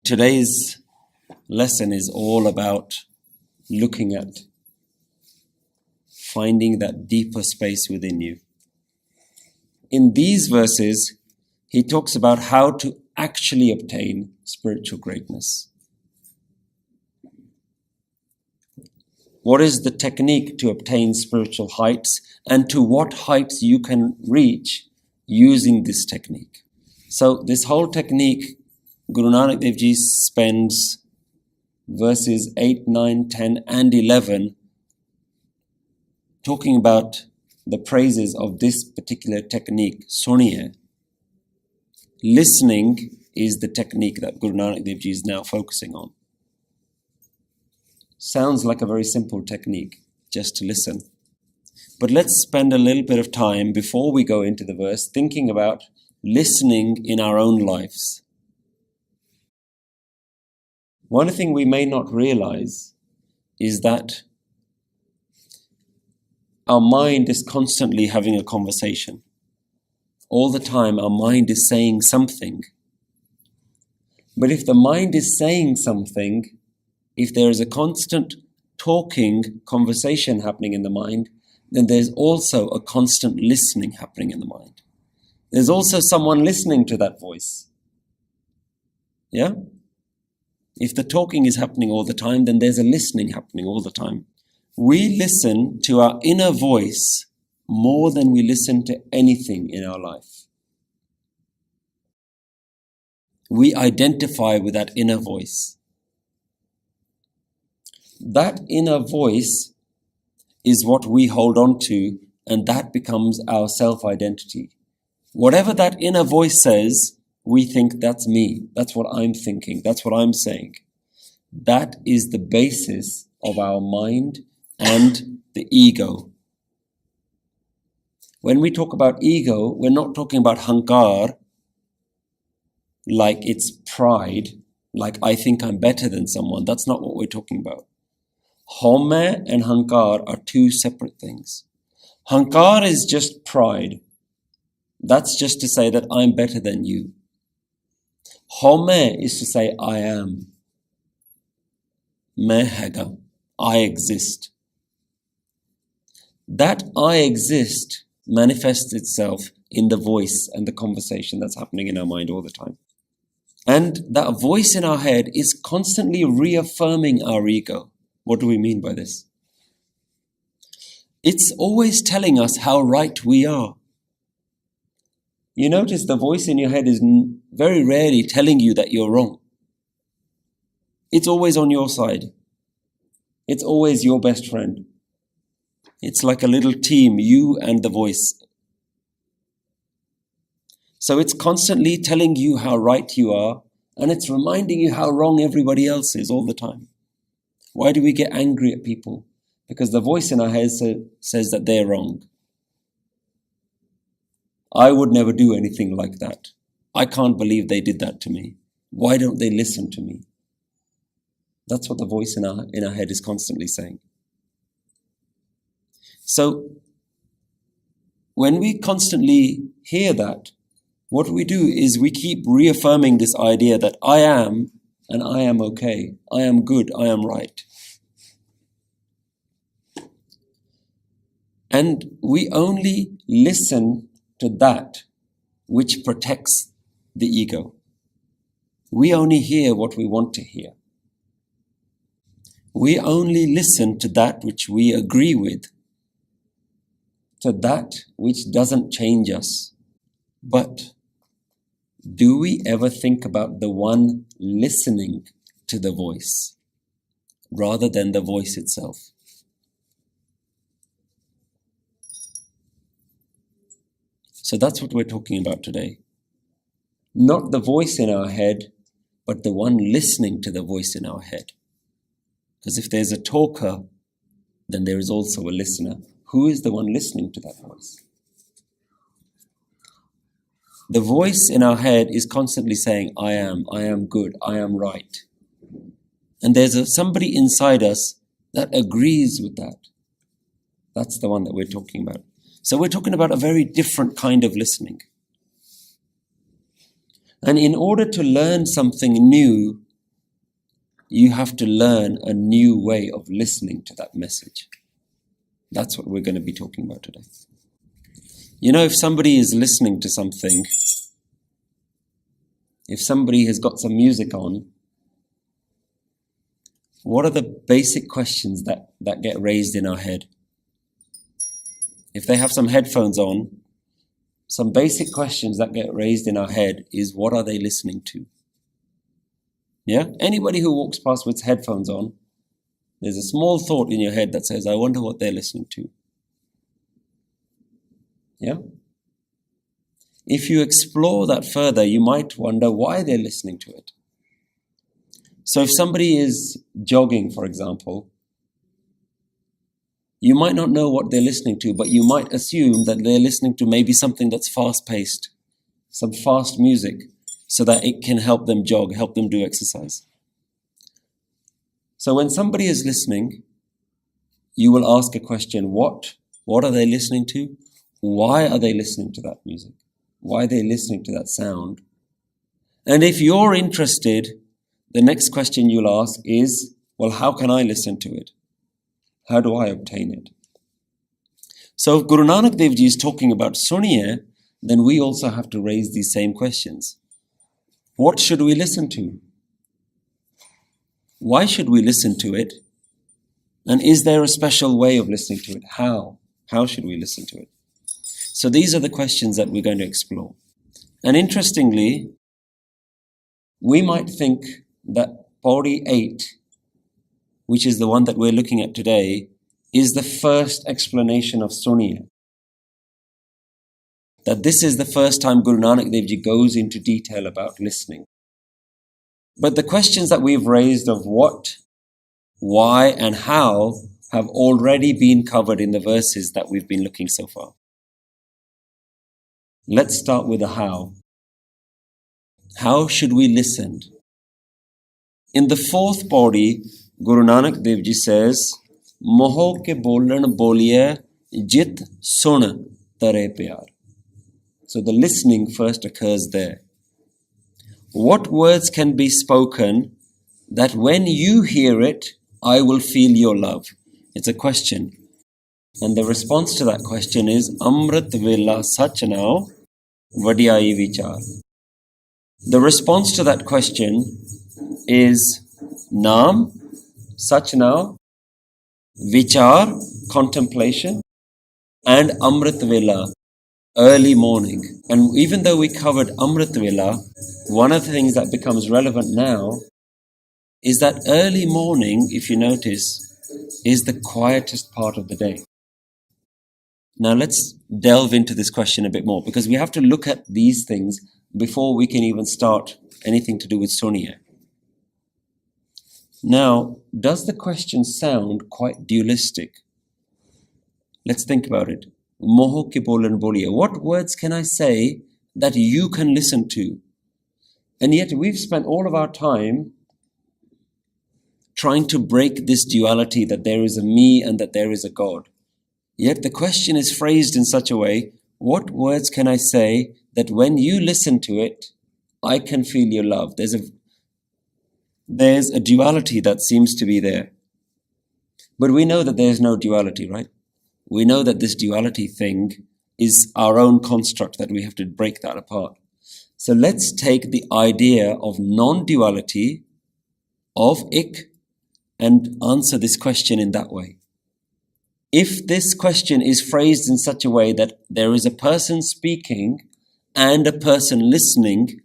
Today's lesson is all about looking at finding that deeper space within you. In these verses, he talks about how to actually obtain spiritual greatness. What is the technique to obtain spiritual heights, and to what heights you can reach using this technique? So this whole technique, Guru Nanak Dev Ji spends verses 8, 9, 10 and 11 talking about the praises of this particular technique, Suniye. Listening is the technique that Guru Nanak Dev Ji is now focusing on. Sounds like a very simple technique, just to listen. But let's spend a little bit of time before we go into the verse thinking about listening in our own lives. One thing we may not realize is that our mind is constantly having a conversation. All the time our mind is saying something. But if the mind is saying something, if there is a constant talking, conversation happening in the mind, then there's also a constant listening happening in the mind. There's also someone listening to that voice. Yeah? If the talking is happening all the time, then there's a listening happening all the time. We listen to our inner voice more than we listen to anything in our life. We identify with that inner voice. That inner voice is what we hold on to, and that becomes our self-identity. Whatever that inner voice says, we think that's me, that's what I'm thinking, that's what I'm saying. That is the basis of our mind and the ego. When we talk about ego, we're not talking about hankar, like it's pride, like I think I'm better than someone. That's not what we're talking about. Home and hankar are two separate things. Hankar is just pride. That's just to say that I'm better than you. Home is to say I am. Main hega. I exist. That I exist manifests itself in the voice and the conversation that's happening in our mind all the time. And that voice in our head is constantly reaffirming our ego. What do we mean by this? It's always telling us how right we are. You notice the voice in your head is very rarely telling you that you're wrong. It's always on your side. It's always your best friend. It's like a little team, you and the voice. So it's constantly telling you how right you are, and it's reminding you how wrong everybody else is all the time. Why do we get angry at people? Because the voice in our head says that they're wrong. I would never do anything like that. I can't believe they did that to me. Why don't they listen to me? That's what the voice in our head is constantly saying. So, when we constantly hear that, what we do is we keep reaffirming this idea that I am, and I am okay, I am good, I am right. And we only listen to that which protects the ego. We only hear what we want to hear. We only listen to that which we agree with, to that which doesn't change us. But do we ever think about the one listening to the voice rather than the voice itself? So that's what we're talking about today. Not the voice in our head, but the one listening to the voice in our head. Because if there's a talker, then there is also a listener. Who is the one listening to that voice? The voice in our head is constantly saying, I am good, I am right. And there's somebody inside us that agrees with that. That's the one that we're talking about. So we're talking about a very different kind of listening. And in order to learn something new, you have to learn a new way of listening to that message. That's what we're going to be talking about today. You know, if somebody is listening to something, if somebody has got some music on, what are the basic questions that get raised in our head? If they have some headphones on, some basic questions that get raised in our head is, what are they listening to? Yeah? Anybody who walks past with headphones on, there's a small thought in your head that says, I wonder what they're listening to. Yeah? If you explore that further, you might wonder why they're listening to it. So if somebody is jogging, for example, you might not know what they're listening to, but you might assume that they're listening to maybe something that's fast-paced, some fast music, so that it can help them jog, help them do exercise. So when somebody is listening, you will ask a question, what are they listening to? Why are they listening to that music? Why are they listening to that sound? And if you're interested, the next question you'll ask is, well, how can I listen to it? How do I obtain it? So if Guru Nanak Dev Ji is talking about suniye, then we also have to raise these same questions. What should we listen to? Why should we listen to it? And is there a special way of listening to it? How? How should we listen to it? So these are the questions that we're going to explore. And interestingly, we might think that Pauri 8, which is the one that we're looking at today, is the first explanation of suniye. That this is the first time Guru Nanak Dev Ji goes into detail about listening. But the questions that we've raised of what, why, and how have already been covered in the verses that we've been looking so far. Let's start with the how. How should we listen? In the fourth Pauri, Guru Nanak Dev Ji says, Moho ke bolan boliye jit sun tare pyar. So the listening first occurs there. What words can be spoken that when you hear it, I will feel your love? It's a question. And the response to that question is, Amrit Vela Sach Now Vadiyai Vichar. The response to that question is Naam, Sach Now, Vichar, contemplation, and Amrit Vela, early morning. And even though we covered Amrit Vela, one of the things that becomes relevant now is that early morning, if you notice, is the quietest part of the day. Now let's delve into this question a bit more, because we have to look at these things before we can even start anything to do with suniye. Now, does the question sound quite dualistic? Let's think about it. Moho ki bolan boliye. What words can I say that you can listen to? And yet we've spent all of our time trying to break this duality that there is a me and that there is a God. Yet the question is phrased in such a way, what words can I say that when you listen to it, I can feel your love? There's a duality that seems to be there. But we know that there's no duality, right? We know that this duality thing is our own construct, that we have to break that apart. So let's take the idea of non-duality, of ik, and answer this question in that way. If this question is phrased in such a way that there is a person speaking and a person listening,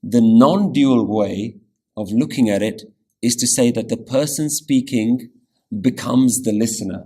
the non-dual way of looking at it is to say that the person speaking becomes the listener.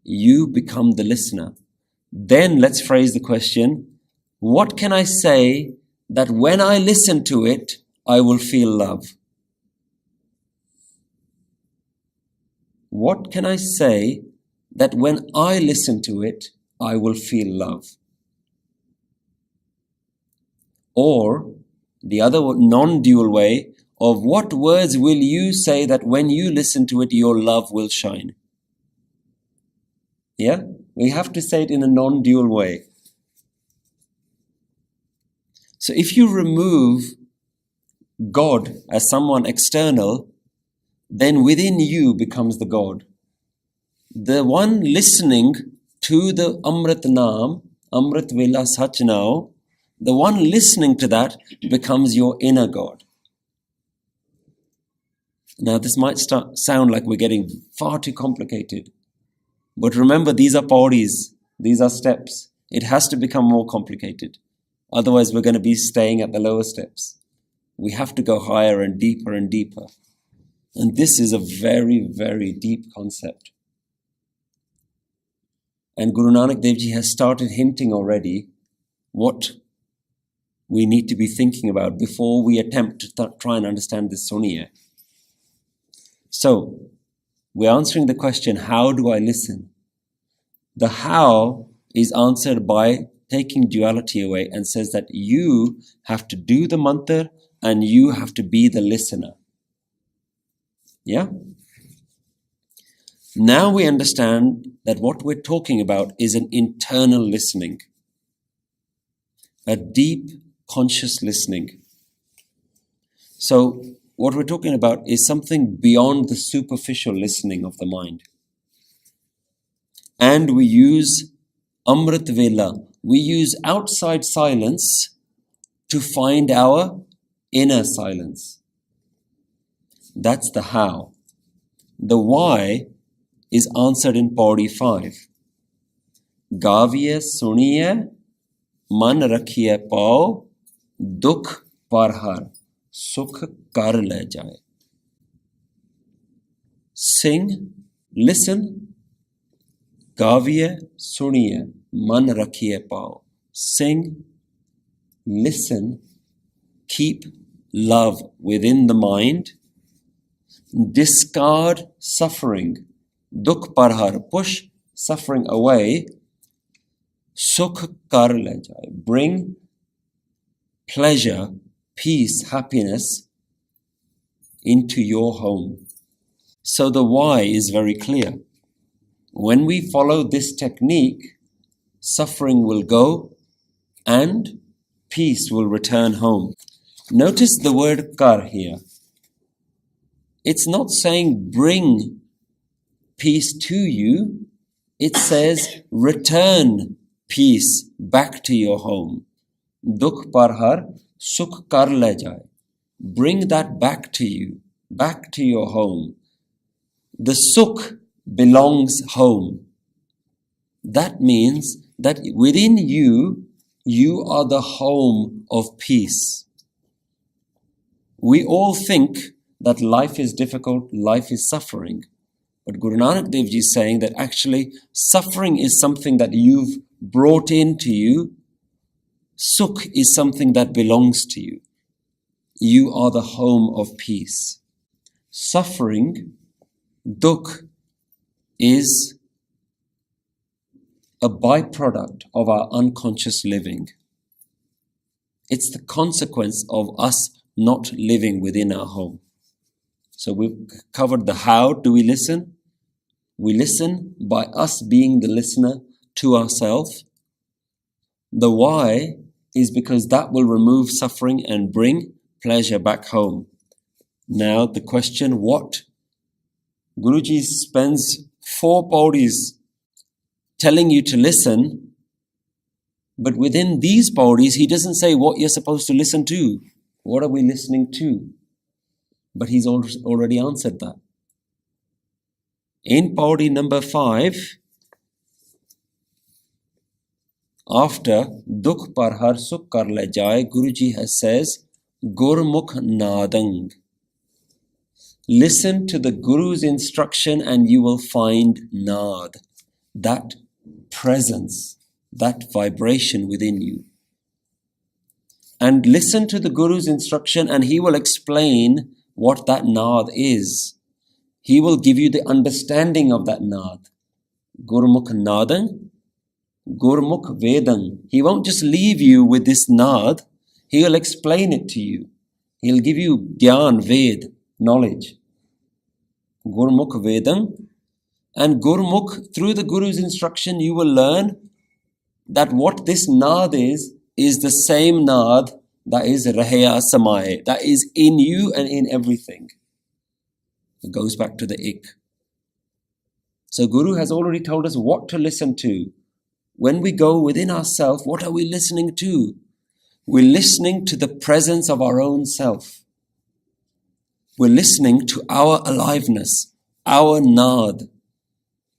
You become the listener. Then let's phrase the question, what can I say that when I listen to it, I will feel love? What can I say that when I listen to it, I will feel love? Or the other non-dual way of what words will you say that when you listen to it, your love will shine? Yeah? We have to say it in a non-dual way. So if you remove God as someone external, then within you becomes the God. The one listening to the Amrit Naam, Amrit Vela Sach now, the one listening to that becomes your inner God. Now this might sound like we're getting far too complicated. But remember, these are pauris, these are steps. It has to become more complicated. Otherwise we're going to be staying at the lower steps. We have to go higher and deeper and deeper. And this is a very, very deep concept. And Guru Nanak Dev Ji has started hinting already what we need to be thinking about before we attempt to try and understand this Suniya. So, we're answering the question, how do I listen? The how is answered by taking duality away and says that you have to do the mantra and you have to be the listener. Yeah? Now we understand that what we're talking about is an internal listening, a deep conscious listening. So what we're talking about is something beyond the superficial listening of the mind. And we use Amrit Vela, we use outside silence to find our inner silence. That's the how. The why is answered in Pauri 5. Gaviye suniye, man rakhiye pao, dukh parhar, sukh kar le jaye. Sing, listen. Gaviye suniye, man rakhiye pao. Sing, listen, keep love within the mind, discard suffering, dukh parhar, push suffering away, sukh kar le jaye, bring pleasure, peace, happiness into your home. So the why is very clear. When we follow this technique, suffering will go and peace will return home. Notice the word kar here. It's not saying bring peace to you. It says return peace back to your home. Dukh parhar, sukh kar le jaye. Bring that back to you, back to your home. The sukh belongs home. That means that within you, you are the home of peace. We all think that life is difficult, life is suffering. But Guru Nanak Dev Ji is saying that actually suffering is something that you've brought into you. Sukh is something that belongs to you. You are the home of peace. Suffering, dukh, is a byproduct of our unconscious living. It's the consequence of us not living within our home. So we've covered the how do we listen. We listen by us being the listener to ourselves. The why is because that will remove suffering and bring pleasure back home. Now the question, what? Guruji spends 4 pauris telling you to listen, but within these pauris, he doesn't say what you're supposed to listen to. What are we listening to? But he's already answered that. In pauri number 5, after dukh parhar sukh kar le jaye, Guruji has says, Gurmukh nadang. Listen to the Guru's instruction and you will find nad, that presence, that vibration within you. And listen to the Guru's instruction and he will explain what that nad is. He will give you the understanding of that nad. Gurmukh nadang, Gurmukh vedang. He won't just leave you with this nad, he will explain it to you. He'll give you gyan, ved, knowledge. Gurmukh vedang. And Gurmukh, through the Guru's instruction, you will learn that what this nad is the same nad That is Rahaya Samae. That is in you and in everything. It goes back to the ik. So Guru has already told us what to listen to. When we go within ourselves, what are we listening to? We're listening to the presence of our own self. We're listening to our aliveness, our nad.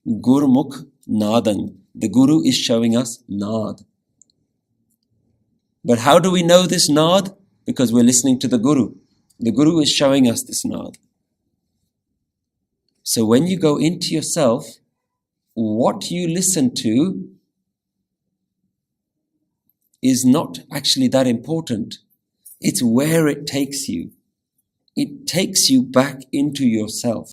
Gurmukh nadan. The Guru is showing us nad. But how do we know this nad? Because we're listening to the Guru. The Guru is showing us this nad. So when you go into yourself, what you listen to is not actually that important. It's where it takes you. It takes you back into yourself.